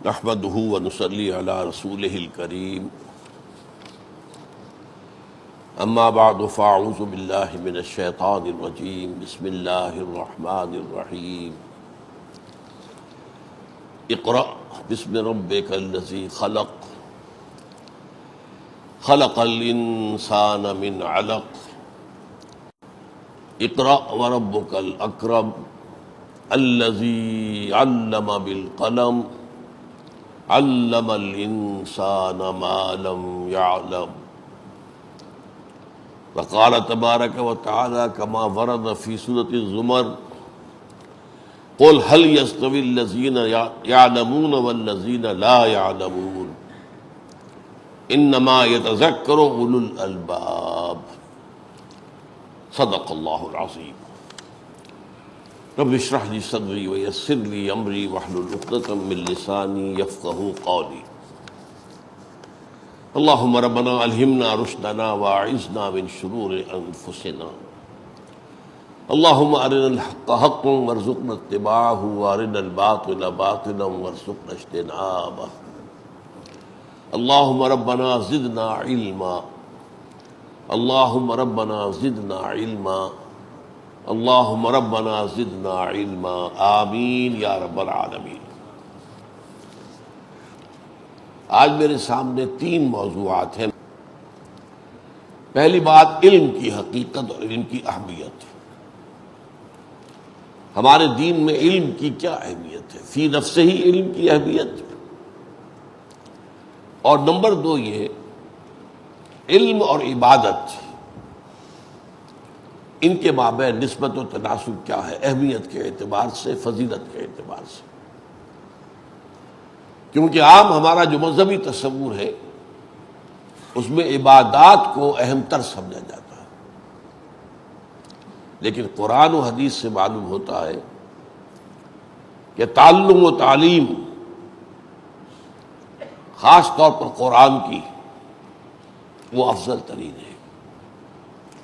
نحمده ونصلي على رسوله الكريم اما بعد فاعوذ بالله من الشيطان الرجيم بسم الله الرحمن الرحيم اقرأ باسم ربك الذي خلق خلق الانسان من علق اقرأ وربك الاکرم الذي علم بالقلم علم الانسان ما لم يعلم وقال تبارک وتعالى كما ورد في سورة الزمر قل هل يستوي الذين يعلمون والذين لا يعلمون انما يتذكر اولو الالباب صدق اللہ العظیم رب اشرح لي صدری ویسر لي امری واحلل عقدۃ من لسانی یفقہوا قولی اللہم ربنا الہمنا رشدنا واعذنا من شرور انفسنا اللہم ارنا الحق حقا وارزقنا اتباعہ وارنا الباطل باطلا وارزقنا اجتنابہ اللہم ربنا زدنا علما اللہم ربنا زدنا علما اللہم ربنا زدنا علما آمین یا رب العالمین۔ آج میرے سامنے 3 موضوعات ہیں۔ پہلی بات علم کی حقیقت اور علم کی اہمیت۔ ہمارے دین میں علم کی کیا اہمیت ہے، فی نفسہ ہی علم کی اہمیت، اور نمبر 2 یہ علم اور عبادت ان کے مابین نسبت و تناسب کیا ہے، اہمیت کے اعتبار سے، فضیلت کے اعتبار سے۔ کیونکہ عام ہمارا جو مذہبی تصور ہے اس میں عبادات کو اہم تر سمجھا جاتا ہے، لیکن قرآن و حدیث سے معلوم ہوتا ہے کہ تعلم و تعلیم خاص طور پر قرآن کی وہ افضل ترین ہے،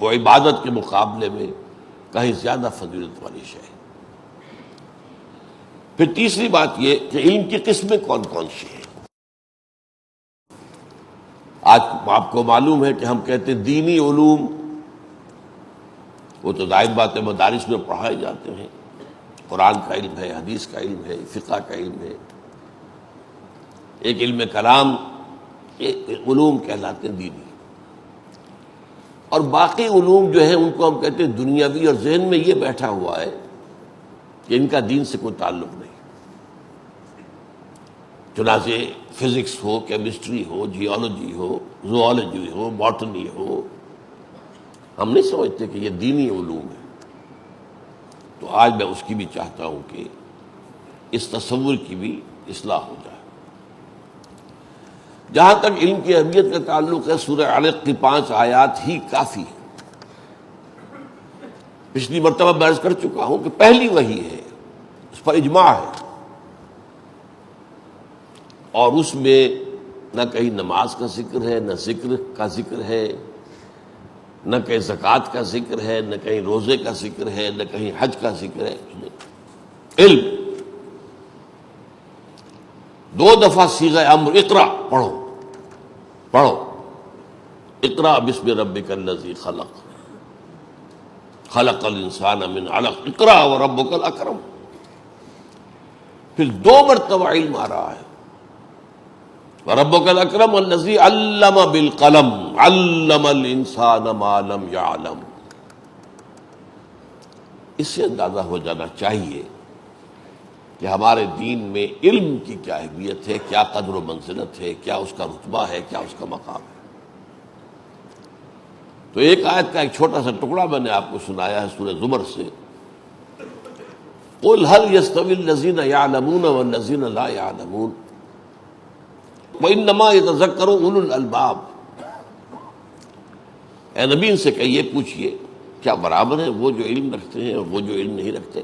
وہ عبادت کے مقابلے میں کہیں زیادہ فضیلت والی شے ہے۔ پھر تیسری بات یہ کہ علم کی قسمیں کون کون سی ہیں۔ آج آپ کو معلوم ہے کہ ہم کہتے ہیں دینی علوم، وہ تو ظاہر بات ہے مدارس میں پڑھائے جاتے ہیں، قرآن کا علم ہے، حدیث کا علم ہے، فقہ کا علم ہے، ایک علم کلام، ایک علوم کہلاتے ہیں دینی، اور باقی علوم جو ہیں ان کو ہم کہتے ہیں دنیاوی، اور ذہن میں یہ بیٹھا ہوا ہے کہ ان کا دین سے کوئی تعلق نہیں۔ چنانچہ فزکس ہو، کیمسٹری ہو، جیولوجی ہو، زوالوجی ہو، باٹنی ہو، ہم نہیں سمجھتے کہ یہ دینی علوم ہے۔ تو آج میں اس کی بھی چاہتا ہوں کہ اس تصور کی بھی اصلاح ہو جائے۔ جہاں تک علم کی اہمیت کا تعلق ہے، سورہ علق کی 5 آیات ہی کافی ہے۔ پچھلی مرتبہ میں عرض کر چکا ہوں کہ پہلی وحی ہے، اس پر اجماع ہے، اور اس میں نہ کہیں نماز کا ذکر ہے، نہ ذکر کا ذکر ہے، نہ کہیں زکوٰۃ کا ذکر ہے، نہ کہیں روزے کا ذکر ہے، نہ کہیں حج کا ذکر ہے۔ علم 2 دفعہ صیغہ امر اقرا پڑھو اقرا بسم ربک الذی خلق خلق الانسان من علق اقرا وربک الاکرم۔ پھر 2 مرتبہ علم آ رہا ہے، وربک الاکرم الذی علم بالقلم علم الانسان ما لم یعلم۔ اس سے اندازہ ہو جانا چاہیے کہ ہمارے دین میں علم کی کیا اہمیت ہے، کیا قدر و منزلت ہے، کیا اس کا رتبہ ہے، کیا اس کا مقام ہے۔ تو ایک آیت کا ایک چھوٹا سا ٹکڑا میں نے آپ کو سنایا ہے سورہ زمر سے، قل هل يستوي الذين يعلمون والذين لا يعلمون وانما يتذكر اولو الالباب۔ اے نبی ان سے کہیے، پوچھئے کیا برابر ہے وہ جو علم رکھتے ہیں اور وہ جو علم نہیں رکھتے؟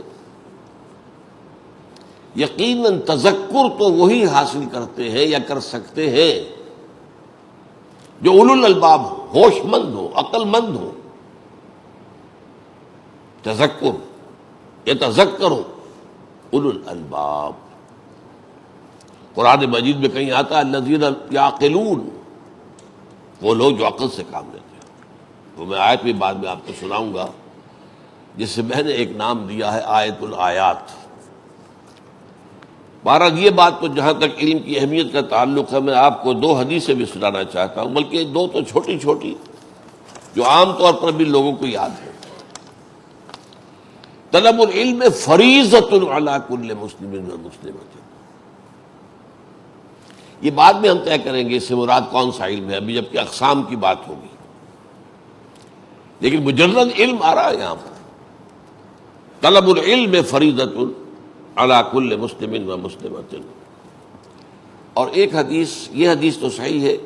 یقیناً تذکر تو وہی حاصل کرتے ہیں یا کر سکتے ہیں جو اولو الالباب ہو، ہوش مند ہو، عقل مند ہو۔ تذکر یتذکر اولو الالباب، قرآن مجید میں کہیں آتا ہے الذین یعقلون، وہ لوگ جو عقل سے کام لیتے ہیں. تو میں آیت بھی بعد میں آپ کو سناؤں گا، جس سے میں نے ایک نام دیا ہے آیت الآیات. بہرحال یہ بات تو جہاں تک علم کی اہمیت کا تعلق ہے، میں آپ کو 2 حدیثیں بھی سنانا چاہتا ہوں، بلکہ 2 تو چھوٹی چھوٹی جو عام طور پر بھی لوگوں کو یاد ہے. طلب العلم فریضۃ علی کل مسلم و مسلمۃ. یہ بعد میں ہم طے کریں گے اس سے مراد کون سا علم ہے، ابھی جبکہ اقسام کی بات ہوگی، لیکن مجرد علم آ رہا ہے یہاں پر. طلب العلم فریضۃ علی کل مسلم و مسلمۃ. اور ایک حدیث، یہ حدیث تو صحیح ہے،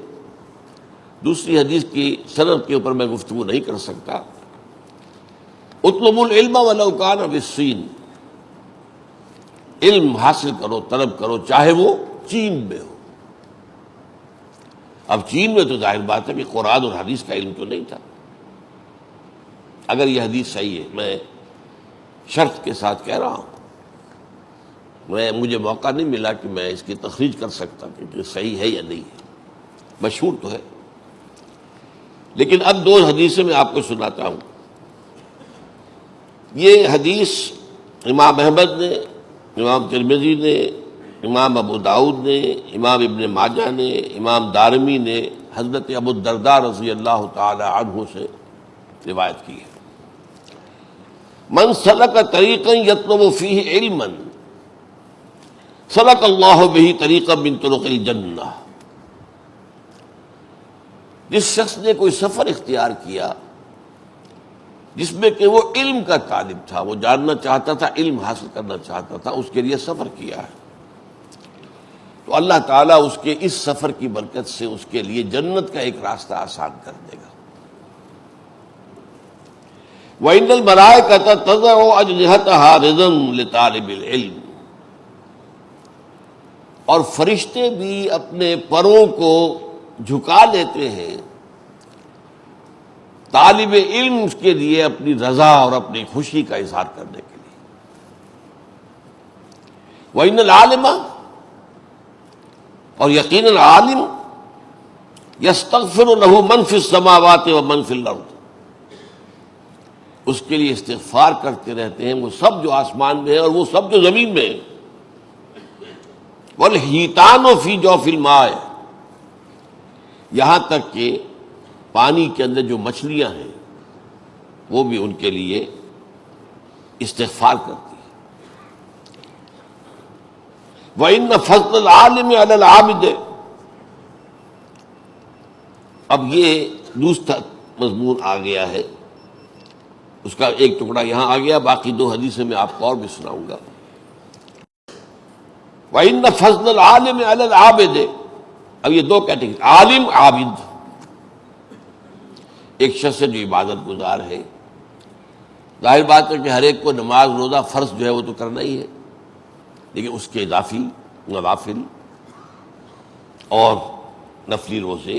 دوسری حدیث کی سند کے اوپر میں گفتگو نہیں کر سکتا. اطلبوا العلم ولو کان بالصین، علم حاصل کرو، طلب کرو، چاہے وہ چین میں ہو. اب چین میں تو ظاہر بات ہے کہ قرآن اور حدیث کا علم تو نہیں تھا. اگر یہ حدیث صحیح ہے، میں شرط کے ساتھ کہہ رہا ہوں، مجھے موقع نہیں ملا کہ میں اس کی تخریج کر سکتا کہ صحیح ہے یا نہیں ہے، مشہور تو ہے. لیکن اب 2 حدیثیں میں آپ کو سناتا ہوں. یہ حدیث امام احمد نے، امام ترمذی نے، امام ابو داؤد نے، امام ابن ماجہ نے، امام دارمی نے حضرت ابو الدرداء رضی اللہ تعالی عنہ سے روایت کی ہے. من سلک طریقا یطلب فیہ علما سلک اللہ بہ طریقا من طرق الجنہ. جس شخص نے کوئی سفر اختیار کیا جس میں کہ وہ علم کا طالب تھا، وہ جاننا چاہتا تھا، علم حاصل کرنا چاہتا تھا، اس کے لیے سفر کیا ہے، تو اللہ تعالیٰ اس کے اس سفر کی برکت سے اس کے لیے جنت کا ایک راستہ آسان کر دے گا. وَإِنَّ الْمَلَائِكَةَ تَضَعُ أَجْنِحَتَهَا رِضًا لِطَالِبِ الْعِلْمِ. اور فرشتے بھی اپنے پروں کو جھکا لیتے ہیں طالب علم کے لیے اپنی رضا اور اپنی خوشی کا اظہار کرنے کے لیے. وَإِنَّ الْعَالِمَ، اور یقیناً عالم، یستغفر لہ من فی السماوات و من فی الارض، اس کے لیے استغفار کرتے رہتے ہیں وہ سب جو آسمان میں ہیں اور وہ سب جو زمین میں ہیں. والحیتان فی جوف الماء، یہاں تک کہ پانی کے اندر جو مچھلیاں ہیں وہ بھی ان کے لیے استغفار کرتی ہیں. وَإِنَّ فَضْلَ الْعَالِمِ عَلَى الْعَابِدِ. اب یہ دوسرا مضمون آ گیا ہے، اس کا ایک ٹکڑا یہاں آ گیا، باقی 2 حدیثیں میں آپ کو اور بھی سناؤں گا. وَإِنَّ فَضْلَ الْعَالِمِ عَلَى الْعَابِدِ. اب یہ 2 کیٹیگری، عالم، عابد. ایک شخص جو عبادت گزار ہے، ظاہر بات ہے کہ ہر ایک کو نماز روزہ فرض جو ہے وہ تو کرنا ہی ہے، لیکن اس کے اضافی نوافل اور نفلی روزے،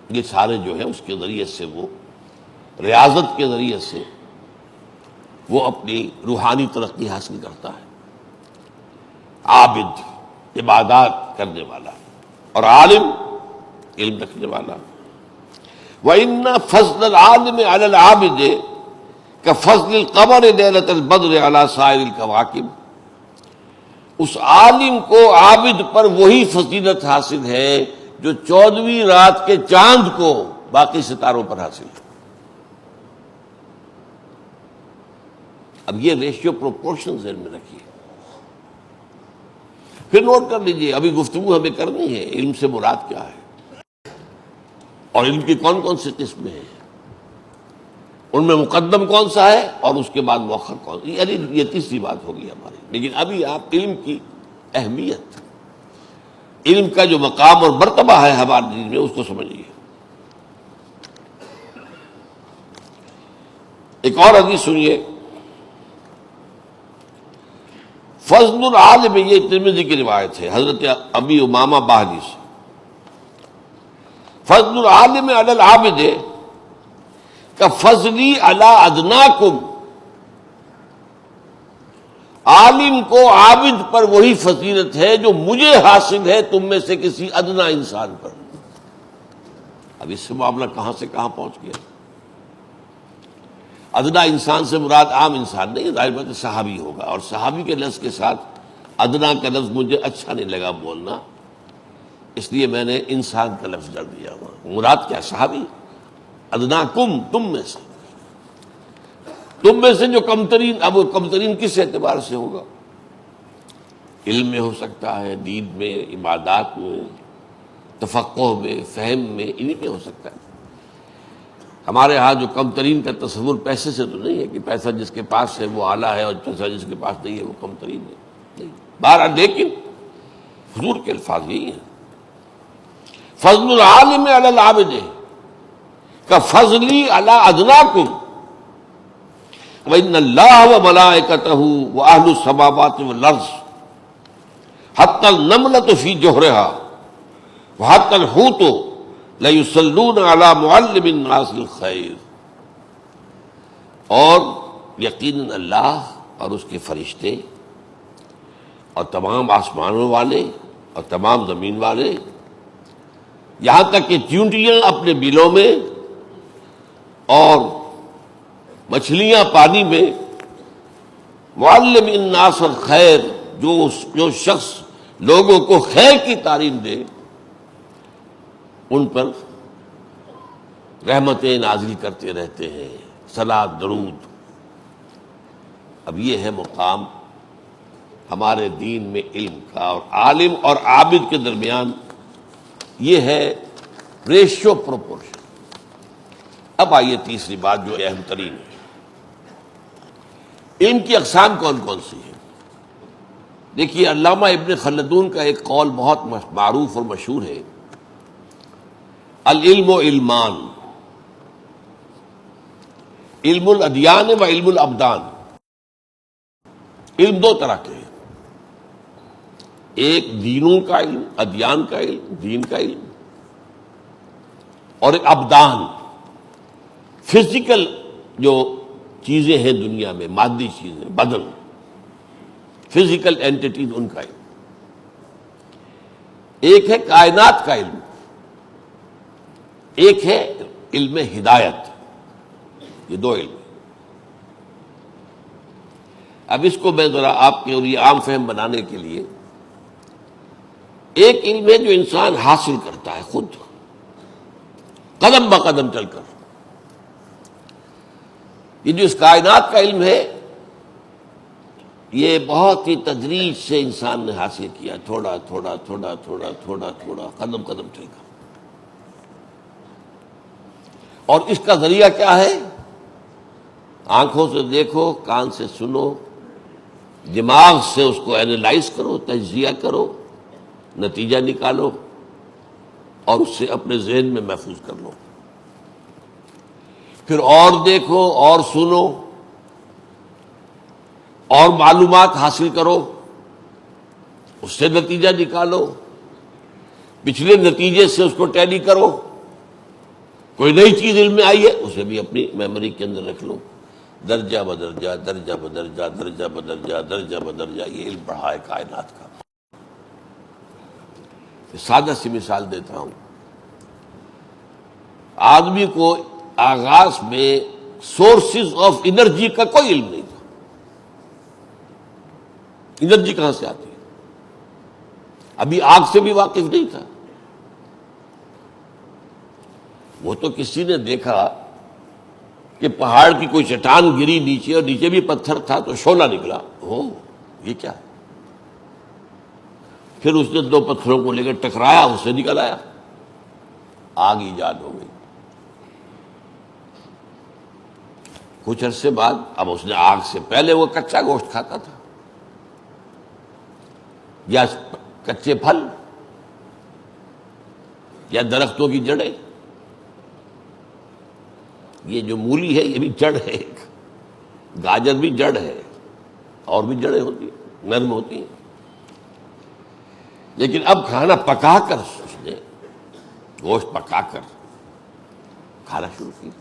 یہ سارے جو ہے اس کے ذریعے سے وہ ریاضت کے ذریعے سے وہ اپنی روحانی ترقی حاصل کرتا ہے. عابد عبادات کرنے والا اور عالم علم رکھنے والا. وَإِنَّ فَضْلَ الْعَالِمِ عَلَى الْعَابِدِ كَفَضْلِ الْقَمَرِ لَيْلَةَ الْبَدْرِ عَلَى سَائِرِ الْكَوَاكِبِ. اس عالم کو عابد پر وہی فضیلت حاصل ہے جو 14ویں رات کے چاند کو باقی ستاروں پر حاصل ہے. اب یہ ریشیو پروپورشن ذہن میں رکھیے. پھر نوٹ کر لیجیے، ابھی گفتگو ہمیں کرنی ہے علم سے مراد کیا ہے اور علم کی کون کون سی قسمیں ہیں، ان میں مقدم کون سا ہے اور اس کے بعد مؤخر کون. یعنی یہ تیسری بات ہوگی ہماری. لیکن ابھی آپ علم کی اہمیت، علم کا جو مقام اور مرتبہ ہے ہمارے دین میں، اس کو سمجھیے. ایک اور حدیث سنیے. فضل العالم، یہ ترمذی کی روایت ہے حضرت ابی امامہ باہلی سے. فضل العالم علی العابد کفضلی علی ادناکم عالم کو عابد پر وہی فضیلت ہے جو مجھے حاصل ہے تم میں سے کسی ادنا انسان پر. اب اس سے معاملہ کہاں سے کہاں پہنچ گیا. ادنا انسان سے مراد عام انسان نہیں، ظاہر بات ہے صحابی ہوگا، اور صحابی کے لفظ کے ساتھ ادنا کا لفظ مجھے اچھا نہیں لگا بولنا، اس لیے میں نے انسان کا لفظ ڈال دیا ہوا. مراد کیا؟ صحابی. ادنا کم، تم میں سے، تم میں سے جو کم ترین. اب وہ کم ترین کس اعتبار سے ہوگا؟ علم میں ہو سکتا ہے، دین میں، عبادات میں، تفقہ میں، فہم میں، انہی میں ہو سکتا ہے. ہمارے ہاں جو کم ترین کا تصور پیسے سے تو نہیں ہے کہ پیسہ جس کے پاس ہے وہ اعلیٰ ہے اور پیسہ جس کے پاس نہیں ہے وہ کم ترین ہے، نہیں. بہرحال لیکن حضور کے الفاظ یہی ہیں، فضل العالم علی العابد کفضلی علی ادناکم وَإِنَّ اللَّهَ وَمَلَائِكَتَهُ وَأَهْلُ السَّمَاوَاتِ وَالْأَرْضِ حَتَّى النَّمْلَةُ فِي جُحْرِهَا وَحَتَّى الْحُوتُ لَيُصَلُّونَ عَلَى مُعَلِّمِ النَّاسِ الْخَيْرِ. اور یقیناً اللہ اور اس کے فرشتے اور تمام آسمانوں والے اور تمام زمین والے، یہاں تک کہ چیونٹیاں اپنے بلوں میں اور مچھلیاں پانی میں، معلم الناس الخیر، جو شخص لوگوں کو خیر کی تعلیم دے، ان پر رحمتیں نازل کرتے رہتے ہیں، صلاۃ درود. اب یہ ہے مقام ہمارے دین میں علم کا، اور عالم اور عابد کے درمیان یہ ہے ریشو پروپورشن. اب آئیے تیسری بات جو اہم ترین ہے، علم کی اقسام کون کون سی ہیں. دیکھیے علامہ ابن خلدون کا ایک قول بہت معروف اور مشہور ہے، العلم و علمان، علم الادیان و علم الابدان. علم دو طرح کے ہیں، ایک دینوں کا علم، ادیان کا علم، دین کا علم، اور ایک ابدان، فزیکل جو چیزیں ہیں دنیا میں، مادی چیزیں، بدن، فزیکل اینٹیٹیز، ان کا علم. ایک ہے کائنات کا علم، ایک ہے علم ہدایت. یہ دو علم. اب اس کو میں ذرا آپ کے لیے عام فہم بنانے کے لیے، ایک علم ہے جو انسان حاصل کرتا ہے خود قدم بقدم چل کر. یہ جو اس کائنات کا علم ہے یہ بہت ہی تدریج سے انسان نے حاصل کیا، تھوڑا تھوڑا تھوڑا تھوڑا تھوڑا تھوڑا، قدم قدم چل کر. اور اس کا ذریعہ کیا ہے؟ آنکھوں سے دیکھو، کان سے سنو، دماغ سے اس کو اینالائز کرو، تجزیہ کرو، نتیجہ نکالو، اور اس سے اپنے ذہن میں محفوظ کر لو. پھر اور دیکھو، اور سنو، اور معلومات حاصل کرو، اس سے نتیجہ نکالو، پچھلے نتیجے سے اس کو ٹیلی کرو. کوئی نئی چیز علم میں آئی ہے اسے بھی اپنی میموری کے اندر رکھ لو، درجہ بدرجہ، درجہ بدرجہ، درجہ بدرجہ، درجہ بدرجہ. یہ علم بڑھا ہے کائنات کا. سادہ سی مثال دیتا ہوں. آدمی کو آغاز میں سورسز آف انرجی کا کوئی علم نہیں تھا. انرجی کہاں سے آتی ہے؟ ابھی آگ سے بھی واقف نہیں تھا. وہ تو کسی نے دیکھا کہ پہاڑ کی کوئی چٹان گری نیچے، اور نیچے بھی پتھر تھا تو شعلہ نکلا. یہ کیا ہے؟ پھر اس نے دو پتھروں کو لے کر ٹکرایا، اس سے نکل آیا، آگ ایجاد ہو گئی. کچھ عرصے بعد اب اس نے آگ سے، پہلے وہ کچا گوشت کھاتا تھا یا کچے پھل یا درختوں کی جڑیں. یہ جو مولی ہے یہ بھی جڑ ہے، گاجر بھی جڑ ہے، اور بھی جڑیں ہوتی ہیں، نرم ہوتی ہیں. لیکن اب کھانا پکا کر اس نے گوشت پکا کر کھانا شروع کیا.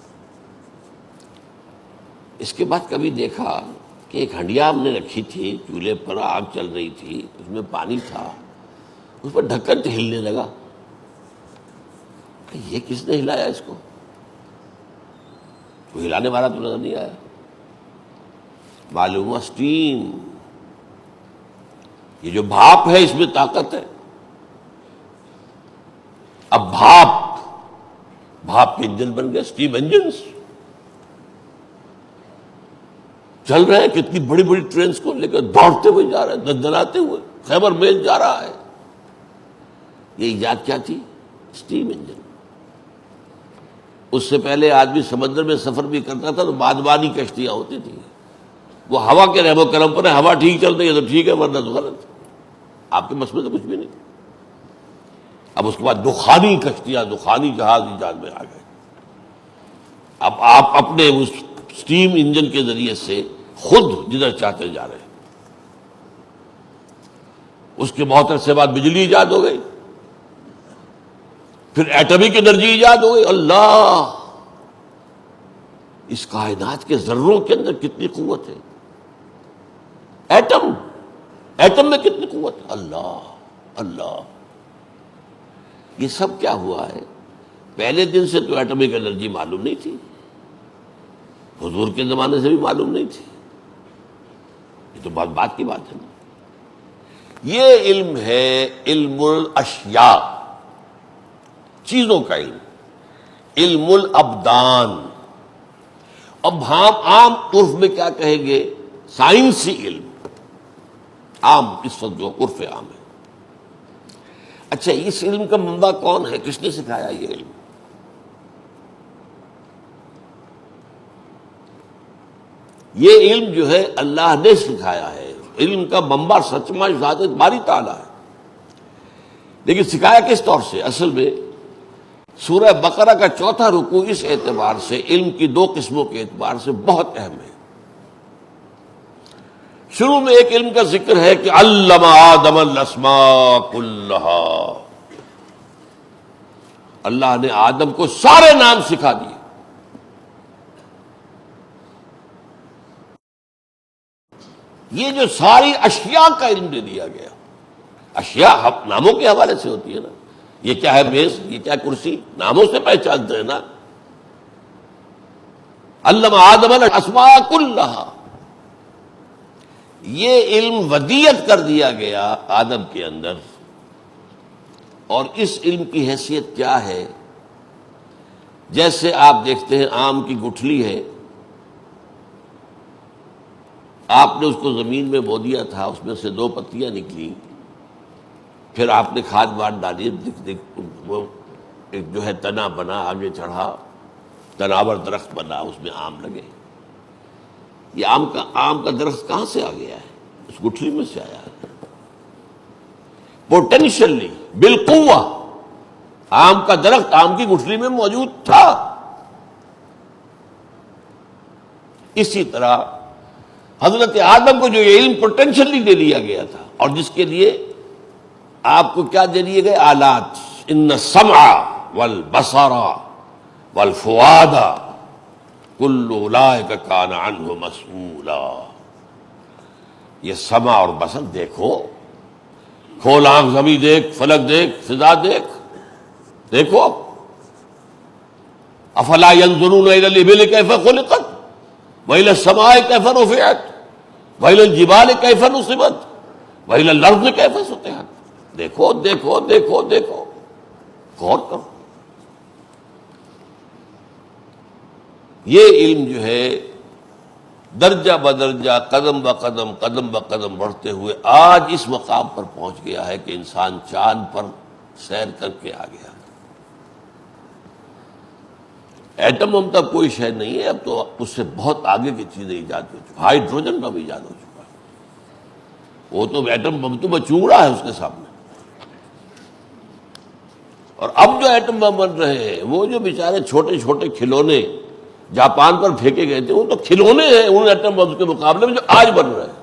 اس کے بعد کبھی دیکھا کہ ایک ہنڈیا ہم نے رکھی تھی، چولہے پر آگ چل رہی تھی، اس میں پانی تھا، اس پر ڈھکن ہلنے لگا، کہ یہ کس نے ہلایا اس کو؟ کوئی ہلانے والا تو نظر نہیں آیا، معلوم ہوا اسٹیم، یہ جو بھاپ ہے اس میں طاقت ہے۔ اب بھاپ کے انجن بن گئے، اسٹیم انجنز چل رہے ہیں، کتنی بڑی بڑی ٹرینز کو لے کر دوڑتے ہوئے جا رہے ہیں، دندناتے ہوئے، خیبر میل جا رہا ہے۔ یہ ایجاد کیا تھی؟ Steam engine. اس سے پہلے آدمی سمندر میں سفر بھی کرتا تھا تو بادبانی کشتیاں ہوتی تھی، وہ ہوا کے رحم و کرم پر ہے، ہوا ٹھیک چل رہی ہے تو ٹھیک ہے، ورنہ تو غلط۔ آپ کے مسئلے تو کچھ بھی نہیں۔ اب اس کے بعد دخانی کشتیاں، دخانی جہاز ایجاد میں آ گئے۔ اب آپ اپنے اس اسٹیم انجن کے ذریعے سے خود جدھر چاہتے جا رہے ہیں۔ اس کے بہت عرصے بعد بجلی ایجاد ہو گئی، پھر ایٹمک انرجی ایجاد ہو گئی۔ اللہ، اس کائنات کے ذروں کے اندر کتنی قوت ہے، ایٹم میں کتنی قوت ہے، اللہ۔ یہ سب کیا ہوا ہے؟ پہلے دن سے تو ایٹمک انرجی معلوم نہیں تھی، حضور کے زمانے سے بھی معلوم نہیں تھی، یہ تو بہت بات کی بات ہے نا۔ یہ علم ہے علم الاشیاء، چیزوں کا علم، علم الابدان۔ اب ہم عام عرف میں کیا کہیں گے؟ سائنسی علم، عام اس وقت جو عرف عام ہے۔ اچھا، اس علم کا منبع کون ہے؟ کس نے سکھایا یہ علم؟ یہ علم جو ہے اللہ نے سکھایا ہے، علم کا منبع سچما ذات باری تعالیٰ ہے، لیکن سکھایا کس طور سے؟ اصل میں سورہ بقرہ کا 4تھا رکوع اس اعتبار سے، علم کی 2 قسموں کے اعتبار سے بہت اہم ہے۔ شروع میں ایک علم کا ذکر ہے کہ علم آدم الاسماء کلھا، اللہ نے آدم کو سارے نام سکھا دیے۔ یہ جو ساری اشیاء کا علم دے دیا گیا، اشیاء ناموں کے حوالے سے ہوتی ہے نا، یہ کیا ہے میز، یہ کیا کرسی، ناموں سے پہچانتے ہیں نا۔ علم آدم الاسماء کلھا، یہ علم ودیت کر دیا گیا آدم کے اندر، اور اس علم کی حیثیت کیا ہے؟ جیسے آپ دیکھتے ہیں آم کی گٹھلی ہے، آپ نے اس کو زمین میں بو دیا تھا، اس میں سے 2 پتیاں نکلی، پھر آپ نے کھاد واد ڈالی، وہ ایک جو ہے تنا بنا، آگے چڑھا، تناور درخت بنا، اس میں آم لگے۔ یہ آم کا درخت کہاں سے آ گیا ہے؟ اس گٹھلی میں سے آیا ہے، پوٹینشلی، بالقوہ۔ آم کا درخت آم کی گٹھلی میں موجود تھا۔ اسی طرح حضرت آدم کو جو یہ علم پوٹینشلی دے دیا گیا تھا، اور جس کے لیے آپ کو کیا دے دیے گئے؟ آلات، ان السمع والبصر والفؤاد کل اولئک کان عنہ مسئولا۔ یہ سمع اور بصر دیکھو، کھول آنکھ، زمین دیکھ، فلک دیکھ، فضا دیکھو۔ افلا ينظرون الى الابل كيف خلقت والى السماء كيف رفعت والى الجبال كيف نصبت والى الارض كيف سطحت۔ دیکھو دیکھو دیکھو دیکھو، غور کرو۔ یہ علم جو ہے درجہ بدرجہ، قدم بقدم، قدم بقدم بڑھتے ہوئے آج اس مقام پر پہنچ گیا ہے کہ انسان چاند پر سیر کر کے آ گیا۔ ایٹم ہم تک کوئی شے نہیں ہے، اب تو اس سے بہت آگے کی چیزیں ایجاد ہو چکی، ہائیڈروجن بم ایجاد ہو چکا ہے، وہ تو ایٹم بم تو بچونگڑا ہے اس کے سامنے۔ اور اب جو ایٹم بم بن رہے ہیں، وہ جو بیچارے چھوٹے چھوٹے کھلونے جاپان پر پھینکے گئے تھے، وہ تو کھلونے ہیں ان ایٹم بم کے مقابلے میں جو آج بن رہے ہیں۔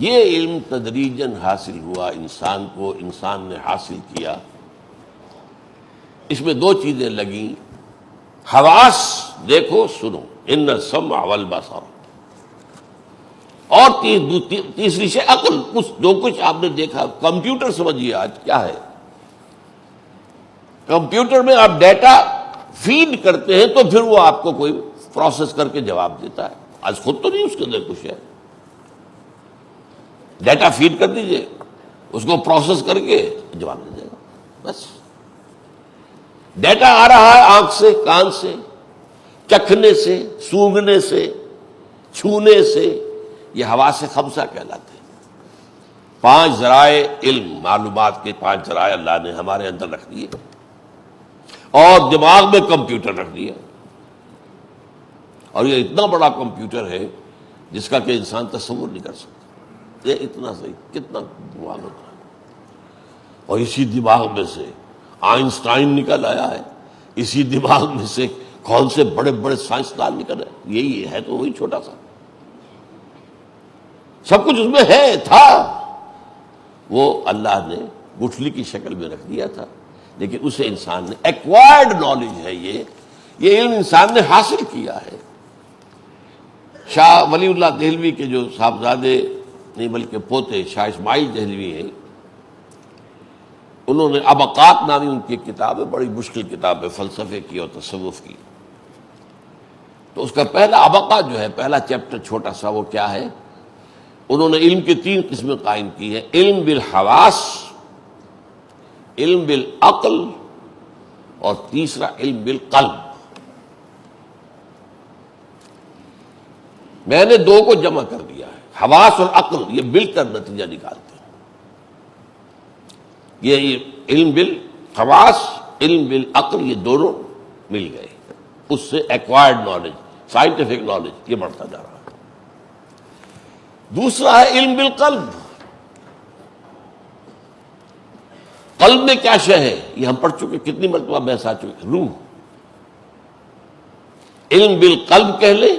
یہ علم تدریجاً حاصل ہوا انسان کو، انسان نے حاصل کیا۔ اس میں 2 چیزیں لگیں، حواس دیکھو سنو، ان السمع والبصر، اور تیسری شے عقل، جو کچھ آپ نے دیکھا. کمپیوٹر سمجھیے آج کیا ہے، کمپیوٹر میں آپ ڈیٹا فیڈ کرتے ہیں تو پھر وہ آپ کو کوئی پروسیس کر کے جواب دیتا ہے. آج خود تو نہیں اس کے اندر کچھ ہے، ڈیٹا فیڈ کر دیجئے، اس کو پروسیس کر کے جواب دے دے گا. بس ڈیٹا آ رہا ہے آنکھ سے، کان سے، چکھنے سے، سونگھنے سے، چھونے سے، یہ حواس خمسہ کہلاتے ہیں. 5 ذرائع علم، معلومات کے 5 ذرائع اللہ نے ہمارے اندر رکھ دیے، اور دماغ میں کمپیوٹر رکھ دیا. اور یہ اتنا بڑا کمپیوٹر ہے جس کا کہ انسان تصور نہیں کر سکتا. یہ اتنا صحیح کتنا دماغ ہوتا ہے. اور اسی دماغ میں سے آئنسٹائن نکل آیا ہے، اسی دماغ میں سے کون سے بڑے بڑے سائنسدان نکل آئے. یہی ہے تو وہی چھوٹا سا، سب کچھ اس میں ہے تھا، وہ اللہ نے گٹھلی کی شکل میں رکھ دیا تھا. لیکن اسے انسان نے ایکوائرڈ نالج ہے، یہ علم انسان نے حاصل کیا ہے. شاہ ولی اللہ دہلوی کے جو صاحبزادے نہیں بلکہ پوتے شاہ اسماعیل دہلوی ہیں، انہوں نے ابقات نامی ان کی کتاب ہے، بڑی مشکل کتاب ہے فلسفے کی اور تصوف کی. تو اس کا پہلا ابقہ جو ہے، پہلا چیپٹر چھوٹا سا، وہ کیا ہے؟ انہوں نے علم کی 3 قسمیں قائم کی ہیں: علم بالحواس، علم بالعقل، اور تیسرا علم بالقلب. میں نے 2 کو جمع کر دیا ہے، حواس اور عقل یہ مل کر نتیجہ نکالتے ہیں. یہ علم بالحواس، علم بالعقل، یہ دونوں مل گئے، اس سے ایکوائرڈ نالج، سائنٹیفک نالج یہ بڑھتا جا رہا ہے. دوسرا ہے علم بالقلب. قلب میں کیا شے ہے یہ ہم پڑھ چکے، کتنی مرتبہ بحث آ چکی. روح. علم بالقلب کہہ لیں،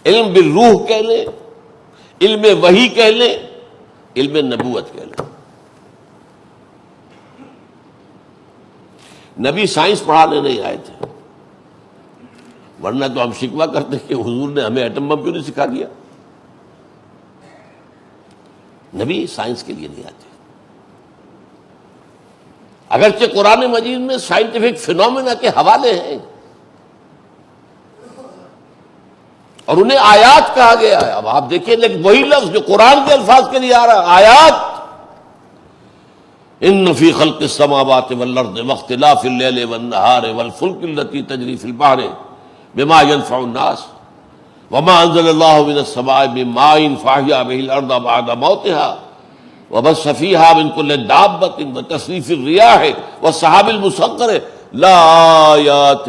علم بالروح کہہ لیں، علم وحی کہہ لیں، علم نبوت کہہ لیں. نبی سائنس پڑھانے نہیں آئے تھے، ورنہ تو ہم شکوہ کرتے کہ حضور نے ہمیں ایٹم بم کیوں نہیں سکھا دیا. نبی سائنس کے لیے نہیں آتے. اگرچہ قرآن مجید میں سائنٹیفک فینومینا کے حوالے ہیں اور انہیں آیات کہا گیا ہے. اب آپ دیکھیں، لیکن وہی لفظ جو قرآن کے الفاظ کے لیے آ رہا ہے، آیات. ان فی خلق السماوات والارض واختلاف اللیل والنہار والفلک التي تجری فی البحر بما ينفع الناس وما انزل اللہ من السماء من ماء فاحیا به الارض بعد موتها وبث فیہا من کل دابۃ وتصریف الریاح والسحاب المسخر لآیات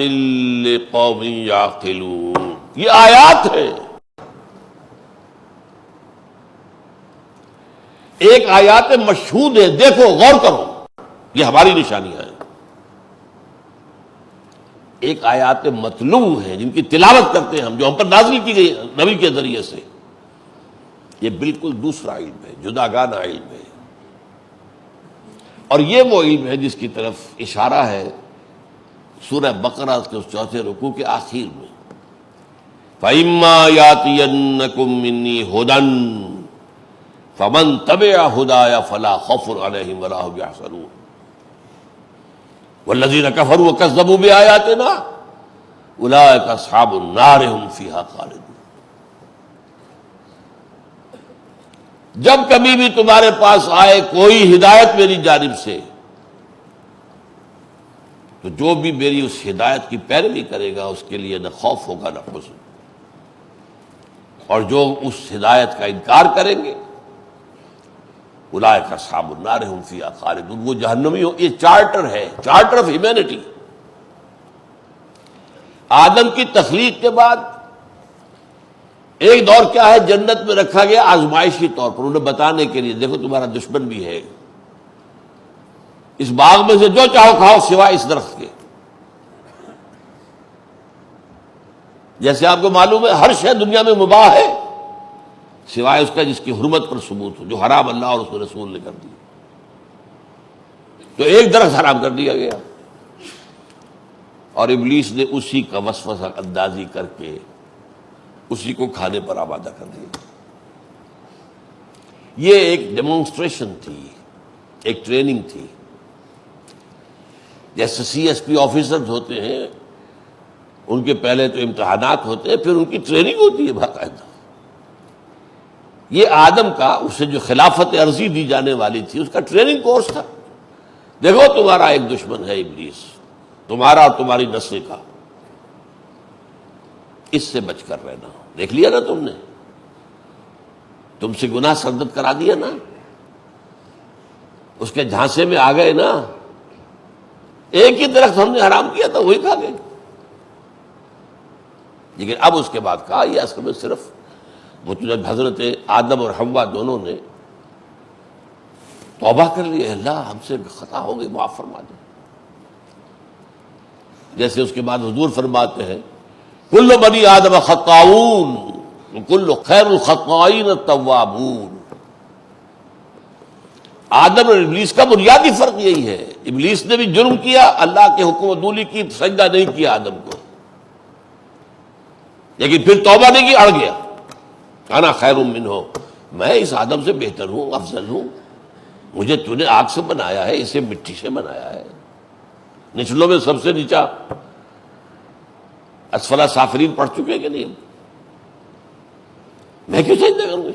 لقوم یعقلون. یہ آیات ہے. ایک آیات مشہود ہے، دیکھو غور کرو، یہ ہماری نشانیاں ہیں. ایک آیات متلو ہیں جن کی تلاوت کرتے ہیں ہم، جو ہم پر نازل کی گئی نبی کے ذریعے سے. یہ بالکل دوسرا علم ہے، جداگانہ علم ہے. اور یہ وہ علم ہے جس کی طرف اشارہ ہے سورہ بقرہ کے اس 4 رکوع کے آخر میں. فَإِمَّا يَأْتِيَنَّكُم مِّنِّي هُدًى فَمَن تَبِعَ هُدَايَ فَلَا خَوْفٌ عَلَيْهِمْ وَلَا هُمْ يَحْزَنُونَ وَالَّذِينَ كَفَرُوا وَكَذَّبُوا بِآيَاتِنَا أُولَٰئِكَ أَصْحَابُ النَّارِ هُمْ فِيهَا خَالِدُونَ. جب کبھی بھی تمہارے پاس آئے کوئی ہدایت میری جانب سے، تو جو بھی میری اس ہدایت کی پیروی کرے گا اس کے لیے نہ خوف ہوگا نہ حزن، اور جو اس ہدایت کا انکار کریں گے اولئک اصحاب النار هم فیہا خالدون، وہ جہنمی ہو. یہ چارٹر ہے، چارٹر آف ہیومینٹی. آدم کی تخلیق کے بعد ایک دور کیا ہے، جنت میں رکھا گیا آزمائشی طور پر، انہیں بتانے کے لیے دیکھو تمہارا دشمن بھی ہے، اس باغ میں سے جو چاہو کھاؤ سوائے اس درخت کے. جیسے آپ کو معلوم ہے ہر شے دنیا میں مباح ہے سوائے اس کا جس کی حرمت پر ثبوت ہو، جو حرام اللہ اور اس کے رسول نے کر دی. تو ایک درخت حرام کر دیا گیا. اور ابلیس نے اسی کا وسوسہ اندازی کر کے اسی کو کھانے پر آمادہ کر دیا۔ یہ ایک ڈیمونسٹریشن تھی، ایک ٹریننگ تھی۔ جیسے سی ایس پی آفیسرز ہوتے ہیں، ان کے پہلے تو امتحانات ہوتے ہیں، پھر ان کی ٹریننگ ہوتی ہے باقاعدہ۔ یہ آدم کا اسے جو خلافت عرضی دی جانے والی تھی، اس کا ٹریننگ کورس تھا۔ دیکھو تمہارا ایک دشمن ہے ابلیس، تمہارا اور تمہاری نسل کا، اس سے بچ کر رہنا۔ دیکھ لیا نا تم نے، تم سے گناہ سرزد کرا دیا نا، اس کے جھانسے میں آ گئے نا۔ ایک ہی درخت ہم نے حرام کیا تھا، وہی کھا گئے۔ لیکن اب اس کے بعد کہا یہ اصل میں صرف وہ جب حضرت آدم اور حوا دونوں نے توبہ کر لی، اللہ ہم سے خطا ہو گئی، معاف فرما دے۔ جیسے اس کے بعد حضور فرماتے ہیں کل بنی آدم خطاؤون کل خیر الخطائین التوابون۔ آدم اور ابلیس کا بنیادی فرق یہی ہے، ابلیس نے بھی جرم کیا، اللہ کے حکم عدولی کی سجدہ نہیں کیا آدم کو، لیکن پھر توبہ نہیں کی، اڑ گیا۔ انا خیر منہ، میں اس آدم سے بہتر ہوں، افضل ہوں، مجھے تو نے آگ سے بنایا ہے، اسے مٹی سے بنایا ہے، نچلوں میں سب سے نیچا اسفل سافلین پڑھ چکے کہ نہیں؟ میں کیوں سجدہ کروں گا؟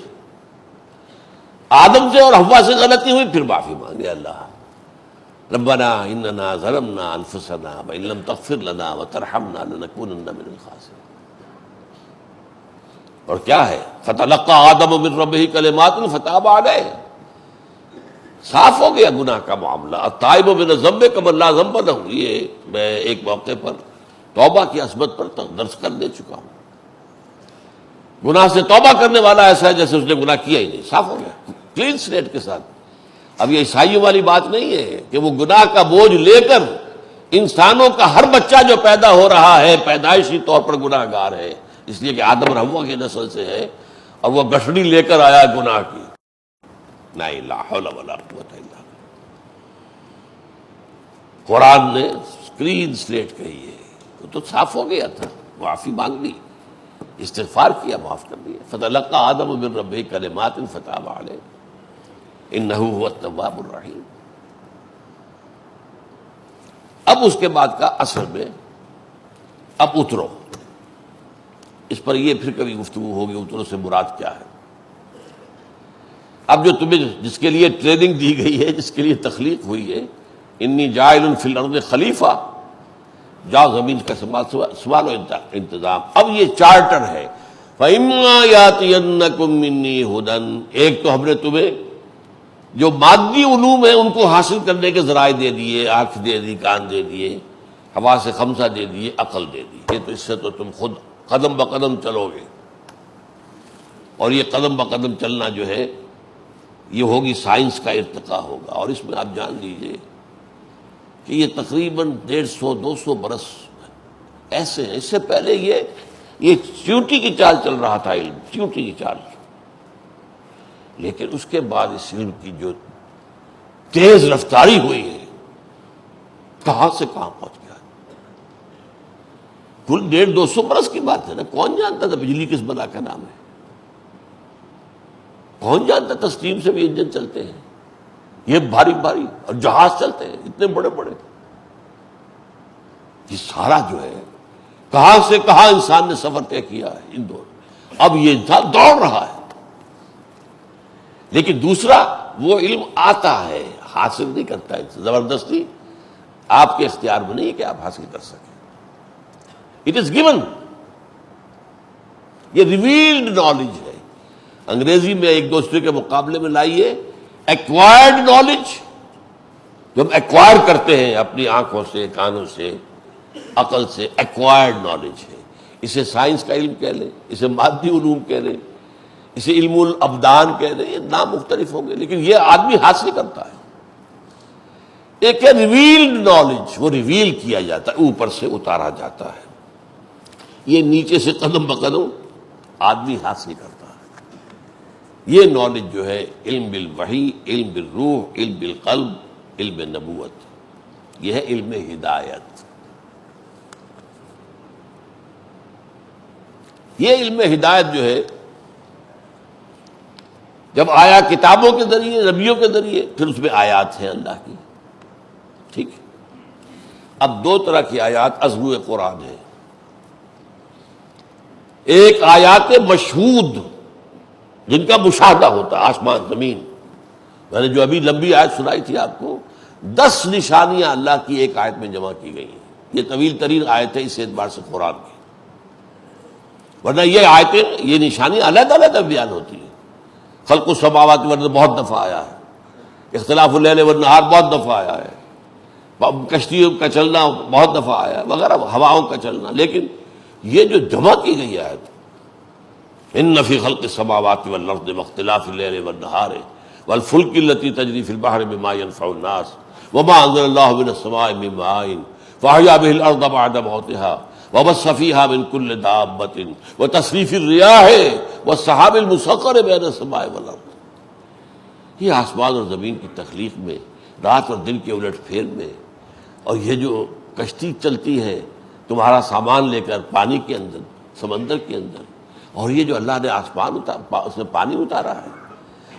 آدم سے اور حوا سے غلطی ہوئی، پھر معافی مانگے، اللہ ربنا اننا ظلمنا انفسنا وان لم تغفر لنا وترحمنا لنكونن من الخاسرین۔ اور کیا ہے فتلقى آدم من ربہ کلمات فتاب علیہ، صاف ہو گیا گناہ کا معاملہ۔ التائب من الذنب کمن لا ذنب لہ، یہ میں ایک موقع پر توبہ کی عصمت پر درس کر دے چکا ہوں۔ گناہ سے توبہ کرنے والا ایسا ہے جیسے اس نے گناہ کیا ہی نہیں، صاف ہو گیا کلین سلیٹ کے ساتھ۔ اب یہ عیسائیوں والی بات نہیں ہے کہ وہ گناہ کا بوجھ لے کر انسانوں کا ہر بچہ جو پیدا ہو رہا ہے پیدائشی طور پر گناہ گار ہے، اس لیے کہ آدم اور حوا کی نسل سے ہے، اور وہ گٹھڑی لے کر آیا گناہ کی۔ لا حول ولا قوت الا باللہ۔ قرآن نے کلین سلیٹ کہی ہے، وہ تو صاف ہو گیا تھا، معافی مانگ لی، استغفار کیا، معاف کر دیا۔ فتلقى آدم من ربہ کلمات فتاب علیہ انہ هو التواب الرحیم۔ اب اس کے بعد کا اصل میں اب اترو، اس پر یہ پھر کبھی گفتگو ہوگی اترو سے مراد کیا ہے۔ اب جو تمہیں جس کے لیے ٹریننگ دی گئی ہے، جس کے لیے تخلیق ہوئی ہے، انی جاعل فی الارض خلیفہ، جاؤ زمین کا سوال و انتظام۔ اب یہ چارٹر ہے، فَإِمَّا يَأْتِيَنَّكُم مِّنِّي هُدًى۔ ایک تو ہم نے تمہیں جو مادی علوم ہیں ان کو حاصل کرنے کے ذرائع دے دیے، آنکھ دے دی، کان دے دیے، حواس خمسہ دے دیے، عقل دے دی، یہ تو اس سے تو تم خود قدم بقدم چلو گے۔ اور یہ قدم بقدم چلنا جو ہے یہ ہوگی سائنس کا ارتقاء ہوگا، اور اس میں آپ جان لیجئے کہ یہ تقریباً 150-200 برس ایسے ہیں۔ اس سے پہلے یہ چیونٹی کی چال چل رہا تھا، علم چیونٹی کی چال، لیکن اس کے بعد اس علم کی جو تیز رفتاری ہوئی ہے، کہاں سے کہاں پہنچ گیا۔ کل 150-200 برس کی بات ہے نا، کون جانتا تھا بجلی کس بلا کا نام ہے؟ کون جانتا تھا اسٹیم سے بھی انجن چلتے ہیں، یہ بھاری بھاری، اور جہاز چلتے ہیں اتنے بڑے بڑے۔ یہ سارا جو ہے کہاں سے کہاں انسان نے سفر طے کیا ہے ان دور۔ اب یہ انسان دوڑ رہا ہے، لیکن دوسرا وہ علم آتا ہے، حاصل نہیں کرتا ہے زبردستی، آپ کے اختیار میں نہیں ہے کہ آپ حاصل کر سکیں۔ اٹ از گیون، یہ ریویلڈ نالج ہے۔ انگریزی میں ایک دوسرے کے مقابلے میں لائیے ایکوائرڈ نالج، جو ہم ایکوائر کرتے ہیں اپنی آنکھوں سے، کانوں سے، عقل سے، ایکوائرڈ نالج ہے۔ اسے سائنس کا علم کہہ لیں، اسے مادی علوم کہہ لیں، اسے علم الابدان کہہ لیں، یہ نام مختلف ہوں گے، لیکن یہ آدمی حاصل کرتا ہے۔ ایک ہے ریویلڈ نالج، وہ ریویل کیا جاتا ہے، اوپر سے اتارا جاتا ہے۔ یہ نیچے سے قدم بقدم آدمی حاصل کرتا ہے۔ یہ نالج جو ہے علم بالوحی، علم بالروح، علم بالقلب، علم نبوت، یہ ہے علم ہدایت۔ یہ علم ہدایت جو ہے جب آیا کتابوں کے ذریعے، نبیوں کے ذریعے، پھر اس میں آیات ہیں اللہ کی. ٹھیک ہے. اب دو طرح کی آیات عزم قرآن ہے. ایک آیات مشہود جن کا مشاہدہ ہوتا ہے، آسمان زمین. میں نے جو ابھی لمبی آیت سنائی تھی آپ کو، 10 نشانیاں اللہ کی ایک آیت میں جمع کی گئی ہیں. یہ طویل ترین آیت ہے اس اعتبار سے قرآن کی، ورنہ یہ آیتیں، یہ نشانیاں علیحدہ علیحدہ بیان ہوتی ہیں. خلق السماوات والارض بہت دفعہ آیا ہے، اختلاف اللیل والنہار بہت دفعہ آیا ہے، کشتیوں کا چلنا بہت دفعہ آیا ہے وغیرہ، ہواؤں کا چلنا. لیکن یہ جو جمع کی گئی آیت، ان فی خلق السماوات والارض واختلاف اللیل والنہار والفلک التی تجری فی البحر بما ينفع الناس وما انزل اللہ من السماء من ماء فاحیا به الارض بعد موتها وبث فيها من كل دابة وتصریف الرياح والسحاب المسخر بین السماء والارض. یہ آسمان اور زمین کی تخلیق میں، رات اور دن کے الٹ پھیر میں، اور یہ جو کشتی چلتی ہے تمہارا سامان لے کر پانی کے اندر، سمندر کے اندر، اور یہ جو اللہ نے اس میں پانی اتارا ہے،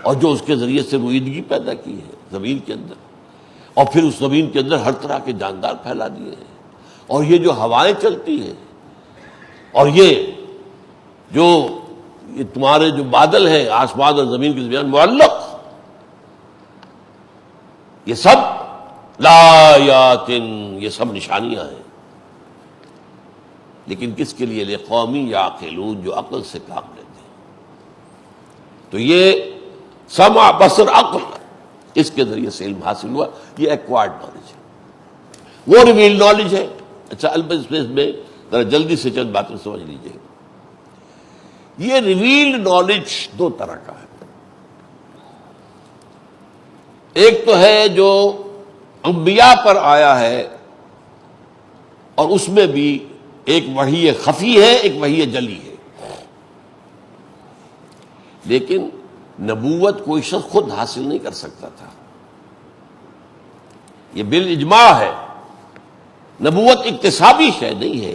اور جو اس کے ذریعے سے رویدگی پیدا کی ہے زمین کے اندر، اور پھر اس زمین کے اندر ہر طرح کے جاندار پھیلا دیے ہیں، اور یہ جو ہوائیں چلتی ہیں، اور یہ تمہارے جو بادل ہیں آسمان اور زمین کے درمیان معلق، یہ سب لآیات، یہ سب نشانیاں ہیں. لیکن کس کے لیے؟ لقومی یعقلون، جو عقل سے کام لیتے ہیں. تو یہ سمع بصر عقل، اس کے ذریعے سے علم حاصل ہوا. یہ ایکوائرڈ نالج ہے، وہ ریویل نالج ہے. اچھا، البتہ اس میں ذرا جلدی سے چند باتیں سمجھ لیجیے. یہ ریویلڈ نالج دو طرح کا ہے. ایک تو ہے جو انبیاء پر آیا ہے، اور اس میں بھی ایک وحی خفی ہے، ایک وحی جلی ہے. لیکن نبوت کوئی شخص خود حاصل نہیں کر سکتا تھا، یہ بالاجماع ہے. نبوت اکتسابی شے نہیں ہے،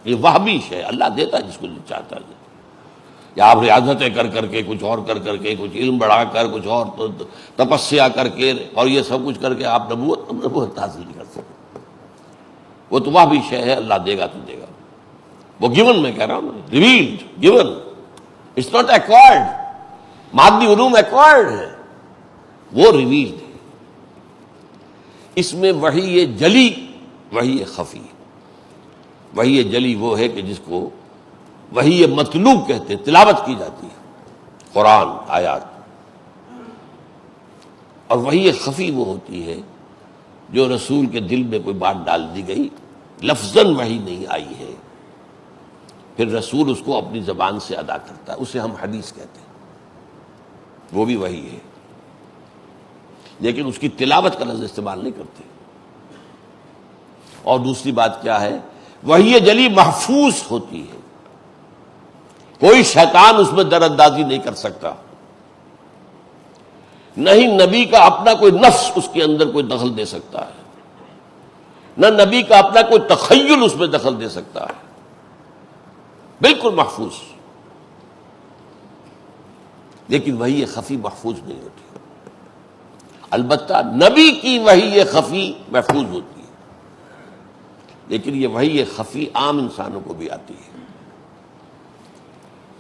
یہ وہبی شے، اللہ دیتا جس کو چاہتا ہے. یا آپ ریاضتیں کر کر کے، کچھ اور کر کر کے، کچھ علم بڑھا کر، کچھ اور تپسیا کر کے، اور یہ سب کچھ کر کے آپ نبوت حاصل نہیں کر سکتے. وہ تو وہبی شے ہے، اللہ دے گا تو دے گا. وہ گیون، میں کہہ رہا ہوں، revealed, given, it's not acquired. مادی علوم ایکوائرڈ ہے، وہ ریویلڈ ہے. اس میں وحی جلی، وحی خفی. وحی جلی وہ ہے کہ جس کو وحی مطلوب کہتے ہیں، تلاوت کی جاتی ہے، قرآن آیات. اور وحی خفی وہ ہوتی ہے جو رسول کے دل میں کوئی بات ڈال دی گئی، لفظاً وحی نہیں آئی ہے، پھر رسول اس کو اپنی زبان سے ادا کرتا ہے، اسے ہم حدیث کہتے ہیں. وہ بھی وحی ہے، لیکن اس کی تلاوت کا لفظ استعمال نہیں کرتے. اور دوسری بات کیا ہے؟ وحی جلی محفوظ ہوتی ہے، کوئی شیطان اس میں در اندازی نہیں کر سکتا. نہیں نبی کا اپنا کوئی نفس اس کے اندر کوئی دخل دے سکتا ہے، نہ نبی کا اپنا کوئی تخیل اس میں دخل دے سکتا ہے. بالکل محفوظ. لیکن وحی خفی محفوظ نہیں ہوتی. البتہ نبی کی وحی خفی محفوظ ہوتی ہے، لیکن یہ وحی خفی عام انسانوں کو بھی آتی ہے،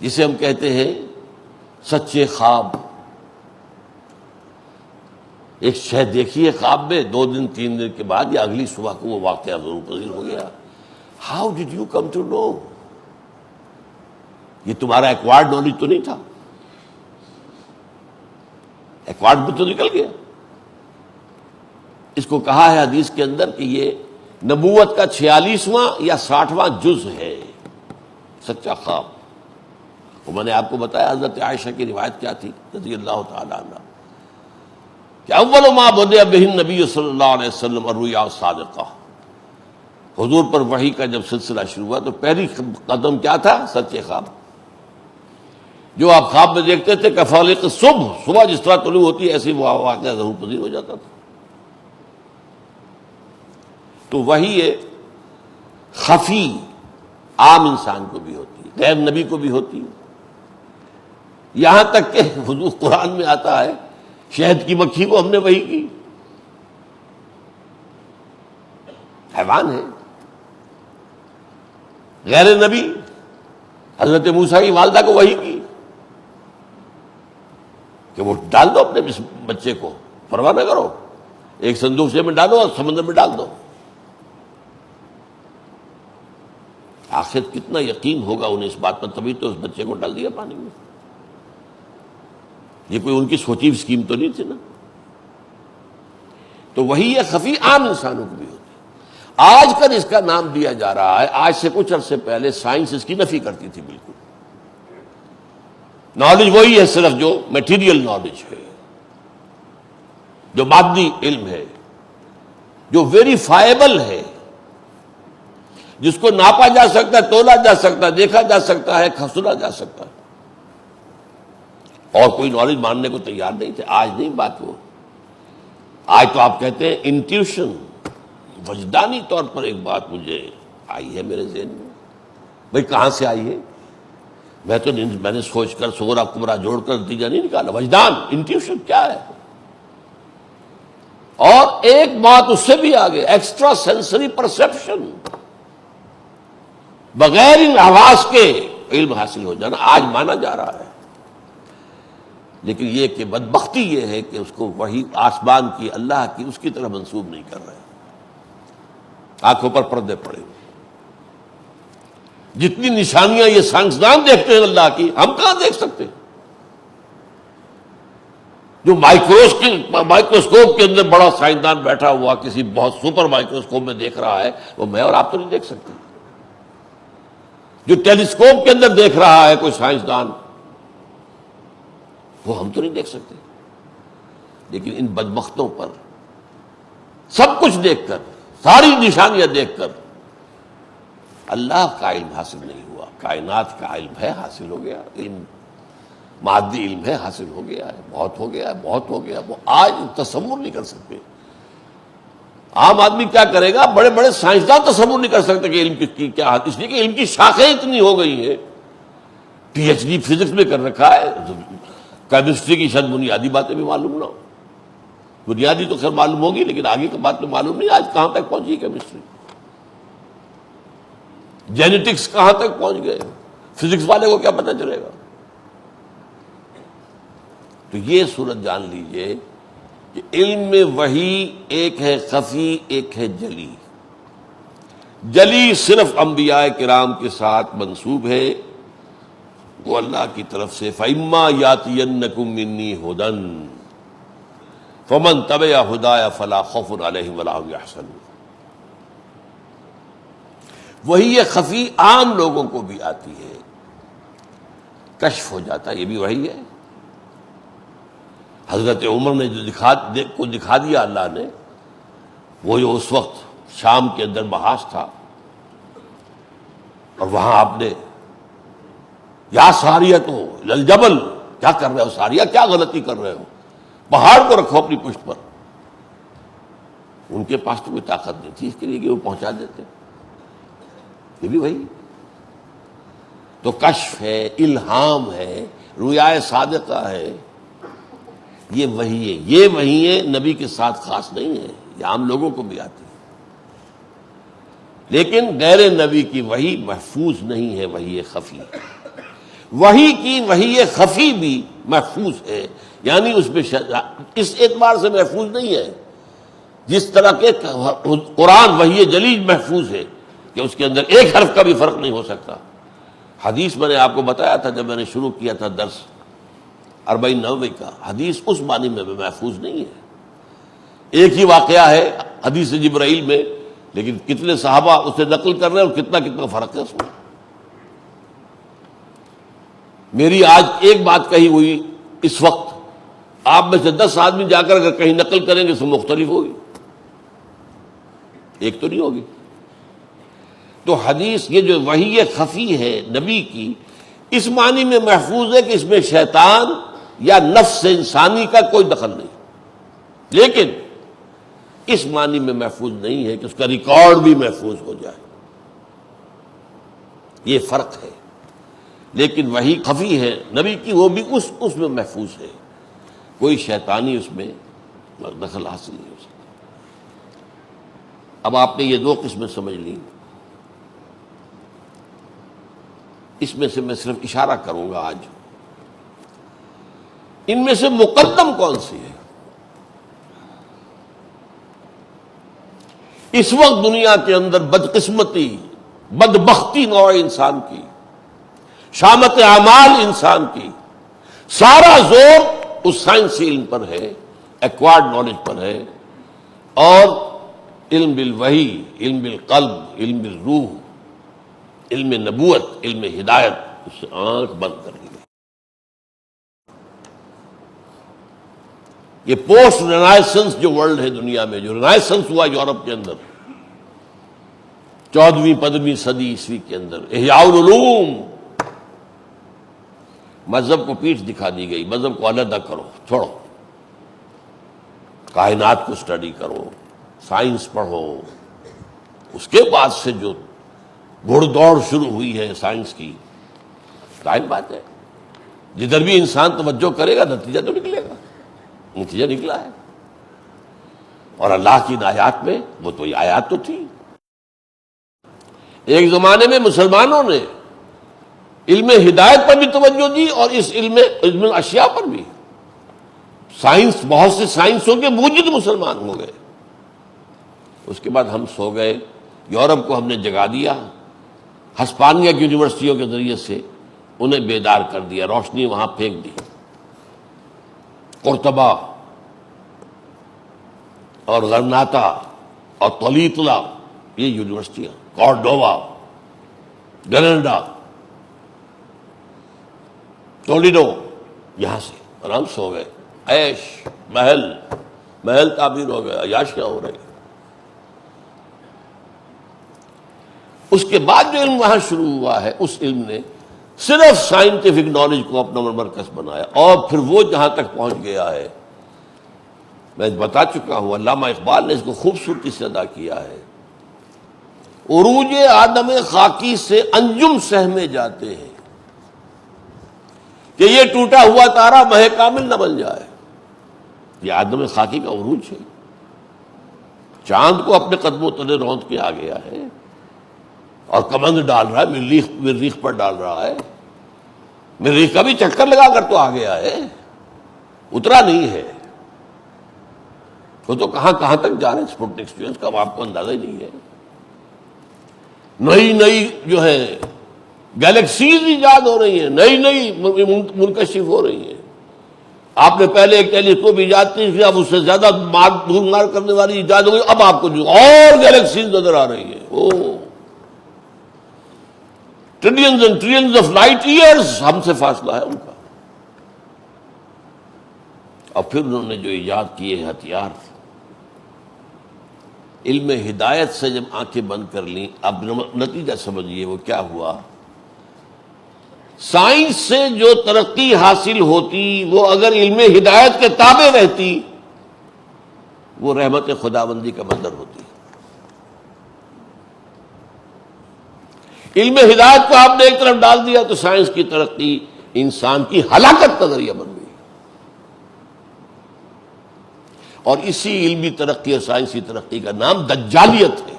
جسے ہم کہتے ہیں سچے خواب. ایک شے دیکھی ہے خواب میں، 2 دن 3 دن کے بعد یا اگلی صبح کو وہ واقعہ ضرور پذیر ہو گیا. How did you come to know? یہ تمہارا ایکوائرڈ نالج تو نہیں تھا، ایکوائرڈ بھی تو نکل گیا. اس کو کہا ہے حدیث کے اندر کہ یہ نبوت کا 46واں یا 60واں جز ہے، سچا خواب. اور میں نے آپ کو بتایا حضرت عائشہ کی روایت کیا تھی رضی اللہ تعالی عنہ، کہ اول ما بدأ بہ النبی صلی اللہ علیہ وسلم الرؤیا الصادقہ. حضور پر وحی کا جب سلسلہ شروع ہوا تو پہلی قدم کیا تھا؟ سچے خواب. جو آپ خواب میں دیکھتے تھے کفالق صبح، صبح جس طرح طلوع ہوتی ہے ایسی وہ واقعہ ضرور پذیر ہو جاتا تھا. تو وحی خفی عام انسان کو بھی ہوتی ہے. غیر نبی کو بھی ہوتی ہے. یہاں تک کہ حضور قرآن میں آتا ہے شہد کی مکھی کو ہم نے وحی کی. حیوان ہے. غیر نبی حضرت موسیٰ کی والدہ کو وحی کی کہ وہ ڈال دو اپنے بچے کو، پرواہ نہ کرو، ایک صندوق سے میں ڈالو اور سمندر میں ڈال دو. آخر کتنا یقین ہوگا انہیں اس بات پر، تبھی تو اس بچے کو ڈال دیا پانی میں. یہ کوئی ان کی سوچی اسکیم تو نہیں تھی نا. تو وہی یہ خفی عام انسانوں کو بھی ہوتی ہے. آج کل اس کا نام دیا جا رہا ہے، آج سے کچھ عرصے پہلے سائنس اس کی نفی کرتی تھی بالکل. نالج وہی ہے صرف جو میٹیریل نالج ہے، جو مادی علم ہے، جو ویریفائبل ہے، جس کو ناپا جا سکتا ہے، تولا جا سکتا ہے، دیکھا جا سکتا ہے، سنا جا سکتا ہے. اور کوئی نالج ماننے کو تیار نہیں تھے. آج نہیں بات وہ. آج تو آپ کہتے ہیں انٹیوشن، وجدانی طور پر ایک بات مجھے آئی ہے میرے ذہن میں. بھئی کہاں سے آئی ہے؟ میں نے سوچ کر سغرا کمرا جوڑ کر نتیجہ نہیں نکالا. وجدان، انٹیوشن کیا ہے؟ اور ایک بات اس سے بھی آگے، ایکسٹرا سینسری پرسپشن، بغیر ان حواس کے علم حاصل ہو جانا آج مانا جا رہا ہے. لیکن یہ کہ بدبختی یہ ہے کہ اس کو وہی آسمان کی، اللہ کی، اس کی طرح منسوب نہیں کر رہے. آنکھوں پر پردے پڑے ہوئے. جتنی نشانیاں یہ سائنسدان دیکھتے ہیں اللہ کی، ہم کہاں دیکھ سکتے ہیں؟ جو مائکروسکوپ کے اندر بڑا سائنسدان بیٹھا ہوا کسی بہت سپر مائکروسکوپ میں دیکھ رہا ہے، وہ میں اور آپ تو نہیں دیکھ سکتے. جو ٹیلیسکوپ کے اندر دیکھ رہا ہے کوئی سائنسدان، وہ ہم تو نہیں دیکھ سکتے. لیکن ان بدبختوں پر سب کچھ دیکھ کر، ساری نشانیاں دیکھ کر، اللہ کا علم حاصل نہیں ہوا. کائنات کا علم ہے، حاصل ہو گیا. علم مادی علم ہے، حاصل ہو گیا ہے. بہت ہو گیا ہے، بہت ہو گیا. وہ آج تصور نہیں کر سکتے. عام آدمی کیا کرے گا؟ بڑے بڑے سائنسدان تصور نہیں کر سکتے کہ علم کی کیا حد. اس لیے کہ علم کی شاخیں اتنی ہو گئی ہیں. پی ایچ ڈی فزکس میں کر رکھا ہے، کیمسٹری کی شاید بنیادی باتیں بھی معلوم نہ ہو. بنیادی تو خیر معلوم ہوگی، لیکن آگے کی بات تو معلوم نہیں. آج کہاں تک پہنچی کیمسٹری، جینیٹکس کہاں تک پہنچ گئے، فزکس والے کو کیا پتہ چلے گا. تو یہ صورت جان لیجئے کہ علم میں وہی ایک ہے خفی، ایک ہے جلی. جلی صرف انبیاء کرام کے ساتھ منسوب ہے، وہ اللہ کی طرف سے فَإِمَّا يَأْتِيَنَّكُم مِّنِّي هُدًى فَمَن تَبِعَ هُدَايَ فَلَا خَوْفٌ عَلَيْهِمْ وَلَا هُمْ يَحْزَنُونَ. وہی یہ خفی عام لوگوں کو بھی آتی ہے، کشف ہو جاتا ہے. یہ بھی وہی ہے. حضرت عمر نے جو دکھا دیا اللہ نے، وہ جو اس وقت شام کے اندر محاذ تھا، اور وہاں آپ نے یا ساریہ تو للجبل، کیا کر رہے ہو ساریہ، کیا غلطی کر رہے ہو، پہاڑ کو رکھو اپنی پشت پر. ان کے پاس تو کوئی طاقت نہیں تھی اس کے لیے کہ وہ پہنچا دیتے. یہ بھی وہی. تو کشف ہے، الہام ہے، رؤیا صادقہ ہے. یہ وہی ہے. یہ وہی ہے، نبی کے ساتھ خاص نہیں ہے، یہ عام لوگوں کو بھی آتی ہے. لیکن غیر نبی کی وہی محفوظ نہیں ہے، وہی خفی. وہی کی وہی خفی بھی محفوظ ہے، یعنی اس میں اس اعتبار سے محفوظ نہیں ہے جس طرح کے قرآن وحی جلی محفوظ ہے کہ اس کے اندر ایک حرف کا بھی فرق نہیں ہو سکتا. حدیث میں نے آپ کو بتایا تھا جب میں نے شروع کیا تھا درس 40 کا، حدیث اس معنی میں محفوظ نہیں ہے. ایک ہی واقعہ ہے حدیث جبرائیل میں، لیکن کتنے صحابہ اسے نقل کر رہے ہیں اور کتنا فرق ہے اس میں. میری آج ایک بات کہی ہوئی اس وقت، آپ میں سے 10 آدمی جا کر اگر کہیں نقل کریں گے تو مختلف ہوگی، ایک تو نہیں ہوگی. تو حدیث یہ جو وحی خفی ہے نبی کی، اس معنی میں محفوظ ہے کہ اس میں شیطان یا نفس انسانی کا کوئی دخل نہیں، لیکن اس معنی میں محفوظ نہیں ہے کہ اس کا ریکارڈ بھی محفوظ ہو جائے. یہ فرق ہے. لیکن وحی خفی ہے نبی کی، وہ بھی اس میں محفوظ ہے، کوئی شیطانی اس میں دخل حاصل نہیں ہو سکتا۔ اب آپ نے یہ دو قسمیں سمجھ لی، اس میں سے میں صرف اشارہ کروں گا آج۔ ان میں سے مقدم کون سی ہے؟ اس وقت دنیا کے اندر بدقسمتی، بدبختی نوع انسان کی، شامت اعمال انسان کی، سارا زور اس سائنسی علم پر ہے، ایکوائرڈ نالج پر ہے، اور علم بالوحی، علم بالقلب، علم بالروح، علم نبوت، علم ہدایت، اس سے آنکھ بند کر دی۔ یہ پوسٹ رینائسنس جو ورلڈ ہے دنیا میں، جو رینائسنس ہوا یورپ کے اندر 14ویں 15ویں صدی عیسوی کے اندر، احیاء العلوم، مذہب کو پیٹھ دکھا دی گئی، مذہب کو علیحدہ کرو، چھوڑو، کائنات کو اسٹڈی کرو، سائنس پڑھو۔ اس کے بعد سے جو گھڑ دوڑ شروع ہوئی ہے سائنس کی، ظاہر بات ہے جدھر بھی انسان توجہ کرے گا نتیجہ تو نکلے گا، نتیجہ نکلا ہے۔ اور اللہ کی آیات میں، وہ تو یہ آیات تو تھی۔ ایک زمانے میں مسلمانوں نے علم ہدایت پر بھی توجہ دی، اور اس علم اشیاء پر بھی۔ سائنس، بہت سے سائنسوں کے موجد مسلمان ہو گئے۔ اس کے بعد ہم سو گئے، یورپ کو ہم نے جگا دیا، ہسپانیہ کی یونیورسٹیوں کے ذریعے سے انہیں بیدار کر دیا، روشنی وہاں پھینک دی۔ قرطبہ اور غرناطہ اور طلیطلہ، یہ یونیورسٹیاں، کارڈووا، گریناڈا، ٹولیڈو، یہاں سے آرام سے ہو گئے، عیش، محل تعبیر ہو گئے، عیاشیاں ہو رہی۔ اس کے بعد جو علم وہاں شروع ہوا ہے، اس علم نے صرف سائنٹیفک نالج کو اپنا مرکز بنایا، اور پھر وہ جہاں تک پہنچ گیا ہے، میں بتا چکا ہوں، علامہ اقبال نے اس کو خوبصورتی سے ادا کیا ہے۔ عروج آدم خاکی سے انجم سہمے جاتے ہیں کہ یہ ٹوٹا ہوا تارا مہ کامل نہ بن جائے۔ یہ آدم خاکی کا عروج ہے، چاند کو اپنے قدموں تلے روند کے آ گیا ہے، اور کمند ڈال رہا ہے، مریخ پر ڈال رہا ہے، مریخ کا بھی چکر لگا کر تو آ گیا ہے، اترا نہیں ہے۔ وہ تو کہاں تک جا رہے ہیں اسپوٹنک اسٹوڈنٹس کا آپ کو اندازہ ہی نہیں ہے۔ نئی جو ہے گیلیکسیز ایجاد ہو رہی ہیں، نئی منکشف ہو رہی ہیں۔ آپ نے پہلے ایک ٹیلیسکوپ ایجاد کی، اب اس سے زیادہ دور مار کرنے والی ایجاد ہو گئی، اب آپ کو جو اور گیلیکسیز نظر آ رہی ہیں، وہ trillions and trillions of light years ہم سے فاصلہ ہے ان کا۔ اور پھر انہوں نے جو ایجاد کیے ہتھیار، علم ہدایت سے جب آنکھیں بند کر لیں، اب نتیجہ سمجھیے وہ کیا ہوا۔ سائنس سے جو ترقی حاصل ہوتی، وہ اگر علم ہدایت کے تابع رہتی، وہ رحمت خداوندی کا منظر ہوتی۔ علم ہدایت کو آپ نے ایک طرف ڈال دیا تو سائنس کی ترقی انسان کی ہلاکت کا ذریعہ بن گئی۔ اور اسی علمی ترقی اور سائنسی ترقی کا نام دجالیت ہے۔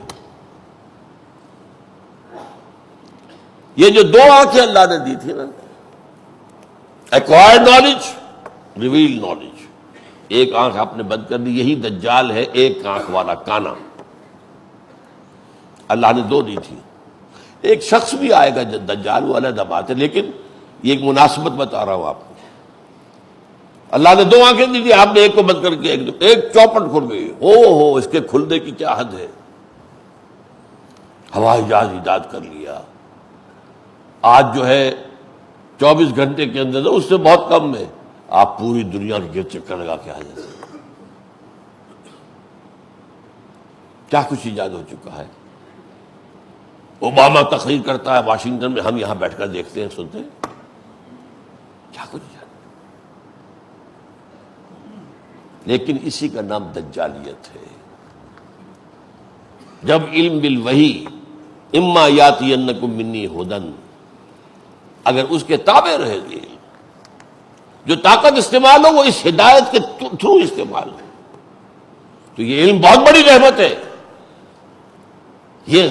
یہ جو دو آنکھیں اللہ نے دی تھی نا، ایکوائرڈ نالج، ریویل نالج، ایک آنکھ آپ نے بند کر دی، یہی دجال ہے، ایک آنکھ والا کانا۔ اللہ نے دو دی تھی۔ ایک شخص بھی آئے گا دجال، وہ علیحدہ بات ہے، لیکن یہ ایک مناسبت بتا رہا ہوں آپ کو۔ اللہ نے دو آنکھیں دی تھی، آپ نے ایک کو بند کر کے ایک چوپٹ کھل گئی، ہو اس کے کھلنے کی کیا حد ہے۔ ہوائی جہاز ایجاد کر لیا، آج جو ہے 24 گھنٹے کے اندر، اس سے بہت کم میں آپ پوری دنیا کے چکر لگا کے آ جاتے ہیں۔ کیا کچھ ایجاد ہو چکا ہے۔ اوباما تقریر کرتا ہے واشنگٹن میں، ہم یہاں بیٹھ کر دیکھتے ہیں، سنتے ہیں، کیا کچھ ایجاد۔ لیکن اسی کا نام دجالیت ہے۔ جب علم بالوحی، اما یاتینکم منی ہدن، اگر اس کے تابع رہے گی، جو طاقت استعمال ہو وہ اس ہدایت کے تھرو استعمال ہو، تو یہ علم بہت بڑی رحمت ہے۔ یہ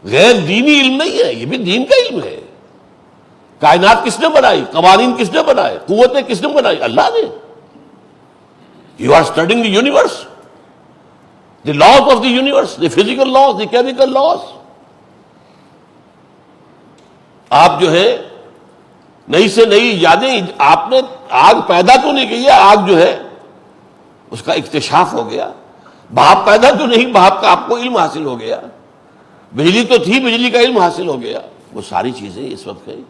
غیر دینی علم نہیں ہے، یہ بھی دین کا علم ہے۔ کائنات کس نے بنائی؟ قوانین کس نے بنائے؟ قوتیں کس نے بنائی؟ اللہ نے۔ You are studying the universe, the laws of the universe, the physical laws, the chemical laws. آپ جو ہے نئی سے نئی یادیں، آپ نے آگ پیدا تو نہیں کی ہے، آگ جو ہے اس کا اکتشاف ہو گیا۔ بھاپ پیدا تو نہیں، بھاپ کا آپ کو علم حاصل ہو گیا۔ بجلی تو تھی، بجلی کا علم حاصل ہو گیا۔ وہ ساری چیزیں اس وقت ہیں،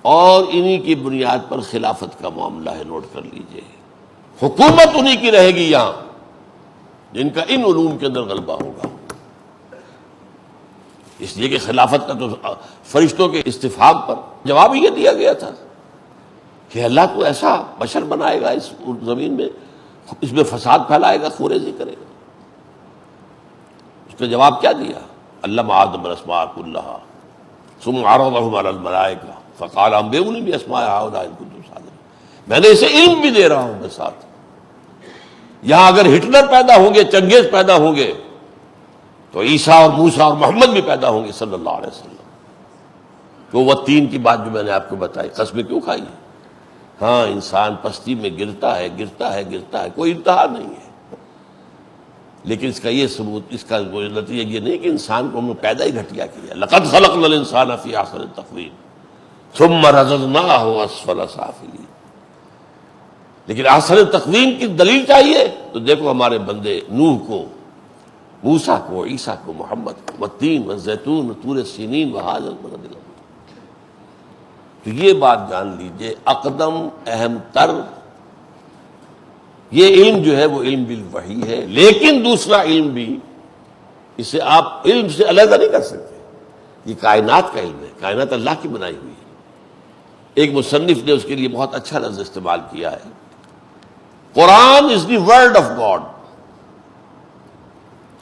اور انہی کی بنیاد پر خلافت کا معاملہ ہے۔ نوٹ کر لیجئے، حکومت انہی کی رہے گی یہاں جن کا ان علوم کے اندر غلبہ ہوگا۔ اس لیے کہ خلافت کا تو فرشتوں کے استفہام پر جواب یہ دیا گیا تھا کہ اللہ تو ایسا بشر بنائے گا اس زمین میں، اس میں فساد پھیلائے گا، خوریزی کرے گا۔ اس کا جواب کیا دیا؟ علم آدم الاسماء کلھا ثم عرضهم علی الملائکہ فقال انبئونی باسماء ہؤلاء ان کنتم صادقین۔ میں نے اسے علم بھی دے رہا ہوں میں ساتھ۔ یہاں اگر ہٹلر پیدا ہوں گے، چنگیز پیدا ہوں گے، تو عیسیٰ اور موسیٰ اور محمد بھی پیدا ہوں گے صلی اللہ علیہ وسلم۔ تو وہ تین کی بات جو میں نے آپ کو بتائی، قسمیں کیوں کھائی؟ ہاں، انسان پستی میں گرتا ہے، کوئی انتہا نہیں ہے، لیکن اس کا یہ ثبوت، اس کا نتیجہ یہ نہیں کہ انسان کو ہم نے پیدا ہی گھٹیا کیا۔ لقد خلقنا الانسان فی احسن تقویم ثم رددناہ اسفل سافلین۔ لیکن احسن تقویم کی دلیل چاہیے تو دیکھو ہمارے بندے نوح کو، موسیٰ کو، عیسیٰ کو، محمد کو، والتین والزیتون وطور سینین وہذا البلد الامین۔ تو یہ بات جان لیجئے، اقدم اہم تر یہ علم جو ہے وہ علم بالوحی ہے، لیکن دوسرا علم بھی، اسے آپ علم سے علیحدہ نہیں کر سکتے۔ یہ کائنات کا علم ہے، کائنات اللہ کی بنائی ہوئی ہے۔ ایک مصنف نے اس کے لیے بہت اچھا لفظ استعمال کیا ہے، Quran is the word of God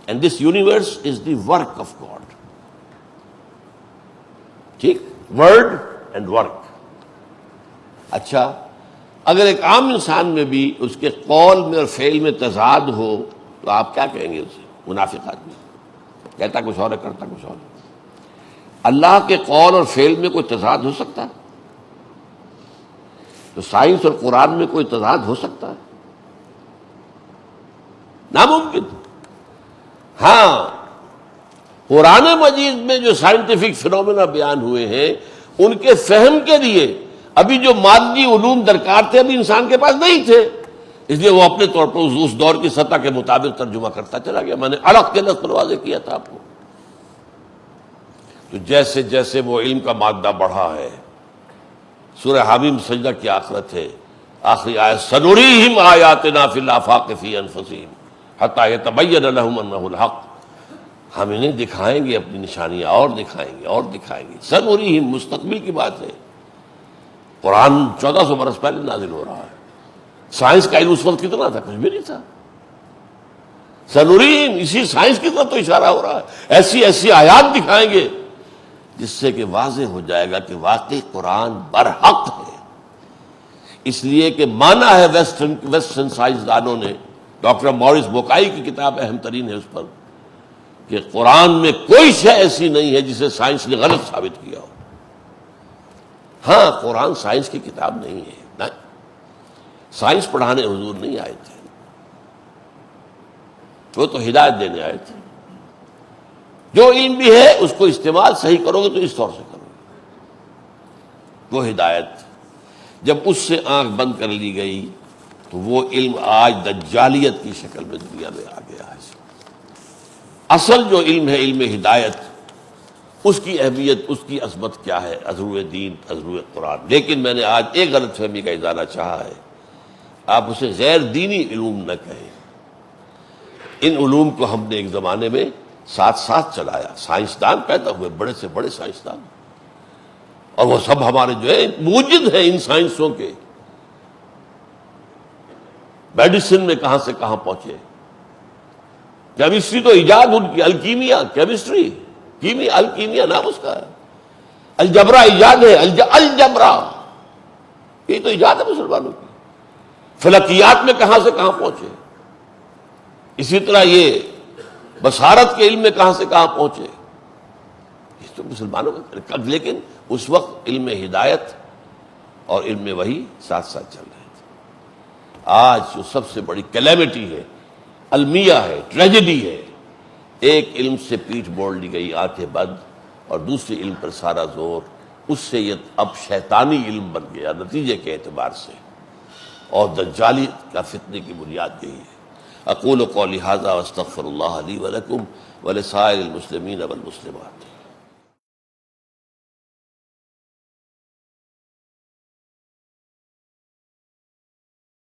and this universe is the work of God. ٹھیک، ورڈ اینڈ ورک۔ اچھا، اگر ایک عام انسان میں بھی اس کے قول میں اور فعل میں تضاد ہو تو آپ کیا کہیں گے اسے؟ منافق آدمی، کہتا کچھ اور ہے، کرتا کچھ اور ہے۔ اللہ کے قول اور فعل میں کوئی تضاد ہو سکتا ہے؟ تو سائنس اور قرآن میں کوئی تضاد ہو سکتا ہے؟ ناممکن۔ ہاں، قرآن مجید میں جو سائنٹیفک فینومینا بیان ہوئے ہیں ان کے فہم کے لیے ابھی جو مادی علوم درکار تھے ابھی انسان کے پاس نہیں تھے، اس لیے وہ اپنے طور پر اس دور کی سطح کے مطابق ترجمہ کرتا چلا گیا۔ میں نے الگ کے لفظ پر واضح کیا تھا آپ کو۔ تو جیسے جیسے وہ علم کا مادہ بڑھا ہے، سورہ حامیم سجدہ کی آخرت ہے، آخری آیت، سنریہم آیاتنا فی الآفاق فی انفسہم حتی یتبین لہم انہ الحق۔ ہم انہیں دکھائیں گے اپنی نشانیاں، اور دکھائیں گے اور دکھائیں گے۔ سنریہم مستقبل کی بات ہے، قرآن 1400 برس پہلے نازل ہو رہا ہے۔ سائنس کا علم اس وقت کتنا تھا؟ کچھ بھی نہیں تھا۔ سنریہم، اسی سائنس کی طرف تو اشارہ ہو رہا ہے، ایسی ایسی آیات دکھائیں گے جس سے کہ واضح ہو جائے گا کہ واقعی قرآن برحق ہے۔ اس لیے کہ مانا ہے ویسٹرن سائنسدانوں نے، ڈاکٹر مورس بوکائی کی کتاب اہم ترین ہے اس پر، کہ قرآن میں کوئی شے ایسی نہیں ہے جسے سائنس نے غلط ثابت کیا ہو۔ ہاں، قرآن سائنس کی کتاب نہیں ہے، نہیں، سائنس پڑھانے حضور نہیں آئے تھے، وہ تو ہدایت دینے آئے تھے۔ جو علم بھی ہے اس کو استعمال صحیح کرو گے تو اس طور سے کرو گے۔ وہ ہدایت جب اس سے آنکھ بند کر لی گئی تو وہ علم آج دجالیت کی شکل میں دنیا میں آ گیا ہے۔ اصل جو علم ہے، علم ہدایت، اس کی اہمیت، اس کی عظمت کیا ہے؟ ازرو دین، ازرو قرآن۔ لیکن میں نے آج ایک غلط فہمی کا ازالہ چاہا ہے، آپ اسے غیر دینی علوم نہ کہیں۔ ان علوم کو ہم نے ایک زمانے میں ساتھ ساتھ چلایا، سائنسدان پیدا ہوئے، بڑے سے بڑے سائنسدان، اور وہ سب ہمارے جو ہے موجد ہیں ان سائنسوں کے۔ میڈیسن میں کہاں سے کہاں پہنچے، کیمسٹری تو ایجاد ان کی، الکیمیا، کیمسٹری، الکیمیا نام اس کا ہے۔ الجبرا ایجاد ہے، الجبرا یہ تو ایجاد ہے مسلمانوں کی. فلکیات میں کہاں سے کہاں پہنچے، اسی طرح یہ بصارت کے علم میں کہاں سے کہاں پہنچے، یہ تو مسلمانوں کا. لیکن اس وقت علم ہدایت اور علم وحی ساتھ ساتھ چل رہے تھے. آج جو سب سے بڑی کلیمٹی ہے، المیہ ہے، ٹریجڈی ہے، ایک علم سے پیٹھ موڑ لی گئی، آنکھیں بند، اور دوسرے علم پر سارا زور. اس سے یہ اب شیطانی علم بن گیا نتیجے کے اعتبار سے، اور دجالی کا فتنے کی بنیاد یہی ہے. اقول قولی ھذا واستغفر اللہ لی ولکم ولسائر المسلمین والمسلمات.